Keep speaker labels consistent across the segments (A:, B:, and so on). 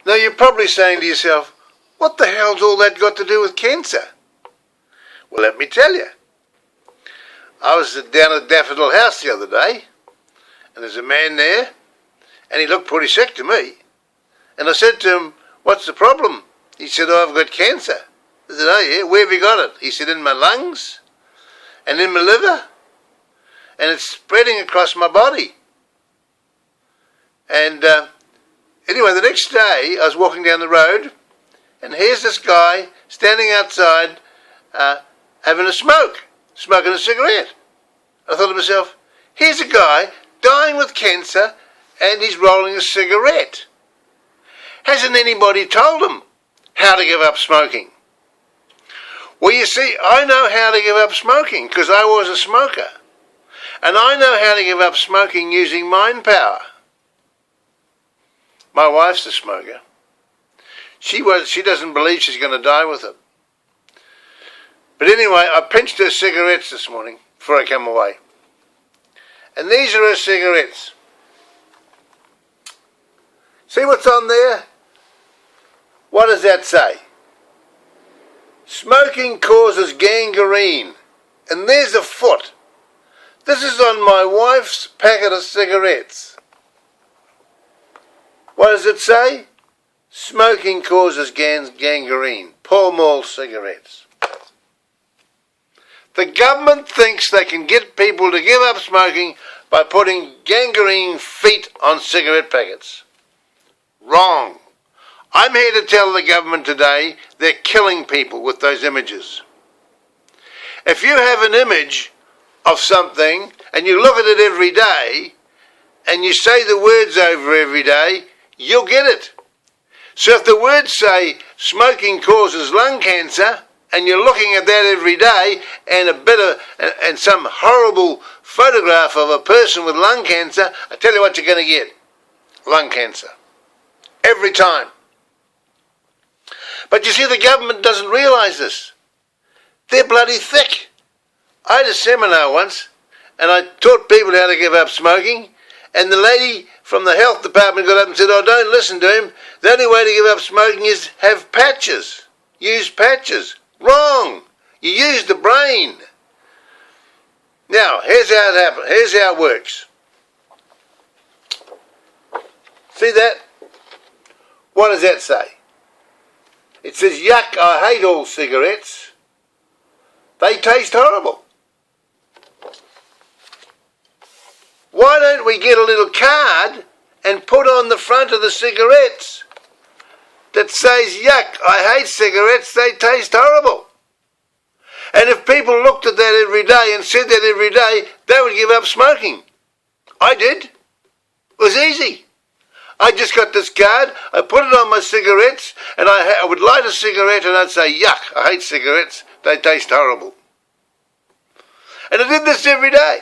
A: Now you're probably saying to yourself, what the hell's all that got to do with cancer? Well, let me tell you. I was down at Daffodil House the other day, and there's a man there, and he looked pretty sick to me. And I said to him, what's the problem? He said, oh, I've got cancer. I said, oh yeah, where have you got it? He said, in my lungs, and in my liver, and it's spreading across my body. And anyway, the next day, I was walking down the road, and here's this guy standing outside having a smoke, smoking a cigarette. I thought to myself, here's a guy dying with cancer, and he's rolling a cigarette. Hasn't anybody told him how to give up smoking? Well, you see, I know how to give up smoking because I was a smoker. And I know how to give up smoking using mind power. My wife's a smoker. She doesn't believe she's going to die with it. But anyway, I pinched her cigarettes this morning before I come away. And these are her cigarettes. See what's on there? What does that say? Smoking causes gangrene. And there's a foot. This is on my wife's packet of cigarettes. What does it say? Smoking causes gangrene. Pall Mall cigarettes. The government thinks they can get people to give up smoking by putting gangrene feet on cigarette packets. Wrong. I'm here to tell the government today they're killing people with those images. If you have an image of something and you look at it every day and you say the words over every day, you'll get it. So if the words say smoking causes lung cancer and you're looking at that every day and some horrible photograph of a person with lung cancer, I tell you what you're going to get. Lung cancer. Every time. But you see, the government doesn't realise this. They're bloody thick. I had a seminar once, and I taught people how to give up smoking, and the lady from the health department got up and said, oh, don't listen to him. The only way to give up smoking is have patches. Use patches. Wrong. You use the brain. Now, here's how it happens. Here's how it works. See that? What does that say? It says, yuck, I hate all cigarettes. They taste horrible. Why don't we get a little card and put on the front of the cigarettes that says, yuck, I hate cigarettes, they taste horrible. And if people looked at that every day and said that every day, they would give up smoking. I did. It was easy. I just got this card, I put it on my cigarettes, and I would light a cigarette and I'd say, yuck, I hate cigarettes, they taste horrible. And I did this every day.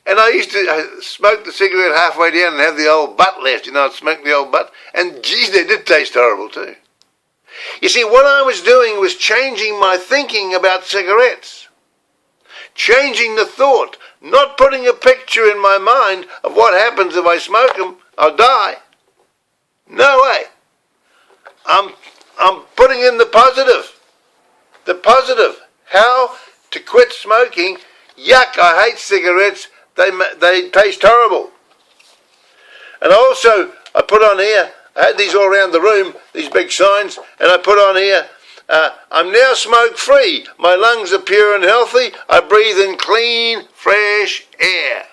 A: And I used to smoke the cigarette halfway down and have the old butt left, I'd smoke the old butt, and geez, they did taste horrible too. You see, what I was doing was changing my thinking about cigarettes. Changing the thought, not putting a picture in my mind of what happens if I smoke them, I'll die. No way. I'm putting in the positive. The positive. How to quit smoking. Yuck, I hate cigarettes. They taste horrible. And also, I put on here, I had these all around the room, these big signs, and I put on here, I'm now smoke-free. My lungs are pure and healthy. I breathe in clean, fresh air.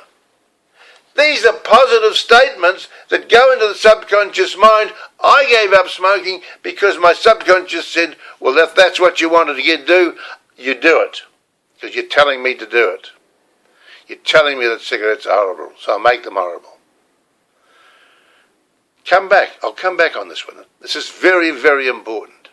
A: These are positive statements that go into the subconscious mind. I gave up smoking because my subconscious said, well, if that's what you wanted to do, you do it. Because you're telling me to do it. You're telling me that cigarettes are horrible, so I'll make them horrible. Come back. I'll come back on this one. This is very, very important.